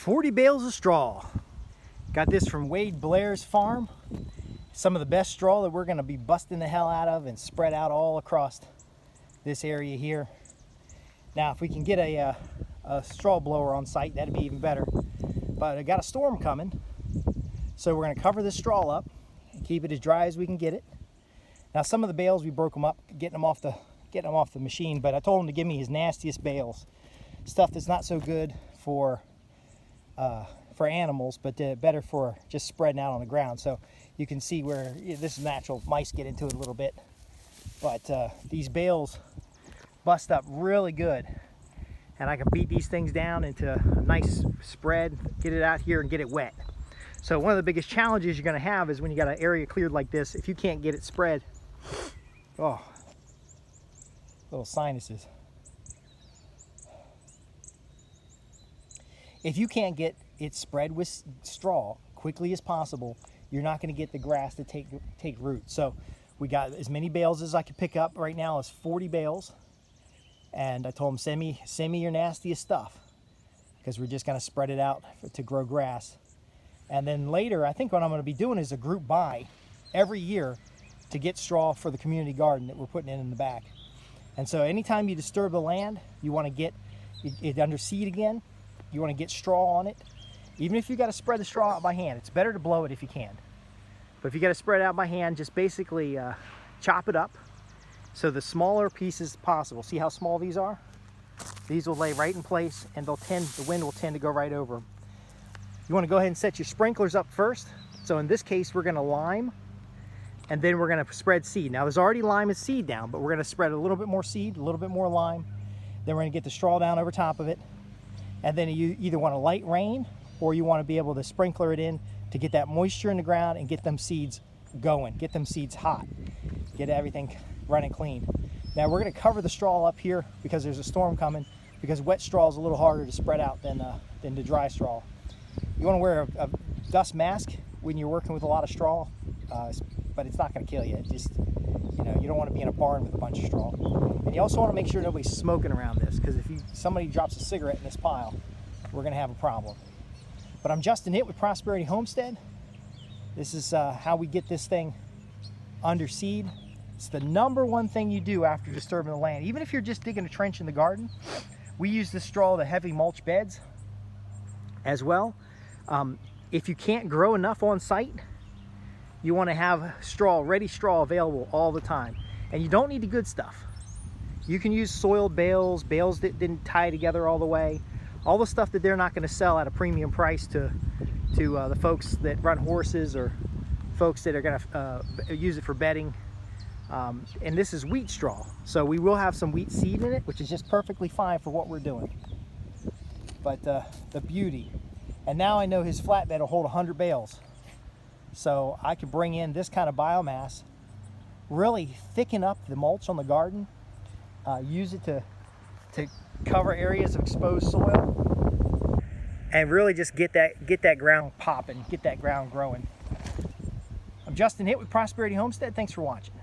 40 bales of straw. Got this from Wade Blair's farm. Some of the best straw that we're going to be busting the hell out of and spread out all across this area here. Now, if we can get a straw blower on site, that'd be even better. But I got a storm coming, so we're going to cover this straw up and keep it as dry as we can get it. Now, some of the bales we broke them up, getting them off the machine. But I told him to give me his nastiest bales, stuff that's not so good for animals, but better for just spreading out on the ground. So you can see where this is natural. Mice get into it a little bit, but these bales bust up really good, and I can beat these things down into a nice spread, get it out here and get it wet. So one of the biggest challenges you're going to have is when you got an area cleared like this, if you can't get it spread, oh, little sinuses. If you can't get it spread with straw quickly as possible, you're not going to get the grass to take root. So we got as many bales as I could pick up. Right now is 40 bales, and I told him send me your nastiest stuff, because we're just going to spread it out to grow grass. And then later, I think what I'm going to be doing is a group buy every year to get straw for the community garden that we're putting in the back. And so anytime you disturb the land, you want to get it under seed again. You want to get straw on it. Even if you got to spread the straw out by hand, it's better to blow it if you can. But if you got to spread it out by hand, just basically chop it up so the smaller pieces possible. See how small these are? These will lay right in place, and the wind will tend to go right over them. You want to go ahead and set your sprinklers up first. So in this case, we're going to lime, and then we're going to spread seed. Now there's already lime and seed down, but we're going to spread a little bit more seed, a little bit more lime. Then we're going to get the straw down over top of it. And then you either want a light rain, or you want to be able to sprinkler it in to get that moisture in the ground and get them seeds going, get them seeds hot, get everything running clean. Now we're going to cover the straw up here because there's a storm coming, because wet straw is a little harder to spread out than the dry straw. You want to wear a dust mask when you're working with a lot of straw, but it's not going to kill you. It just, you don't want to be in a barn with a bunch of straw. And you also want to make sure nobody's smoking around this, because if somebody drops a cigarette in this pile, we're going to have a problem. But I'm Justin Hitt with Prosperity Homestead. This is how we get this thing under seed. It's the #1 thing you do after disturbing the land. Even if you're just digging a trench in the garden, we use this straw to heavy mulch beds as well. If you can't grow enough on site, you want to have ready straw available all the time. And you don't need the good stuff. You can use soiled bales that didn't tie together all the way, all the stuff that they're not going to sell at a premium price to the folks that run horses or folks that are going to use it for bedding. And this is wheat straw, so we will have some wheat seed in it, which is just perfectly fine for what we're doing. But the beauty, and now I know his flatbed will hold 100 bales, so I could bring in this kind of biomass, really thicken up the mulch on the garden, use it to cover areas of exposed soil, and really just get that ground popping, get that ground growing. I'm Justin Hitt with Prosperity Homestead. Thanks for watching.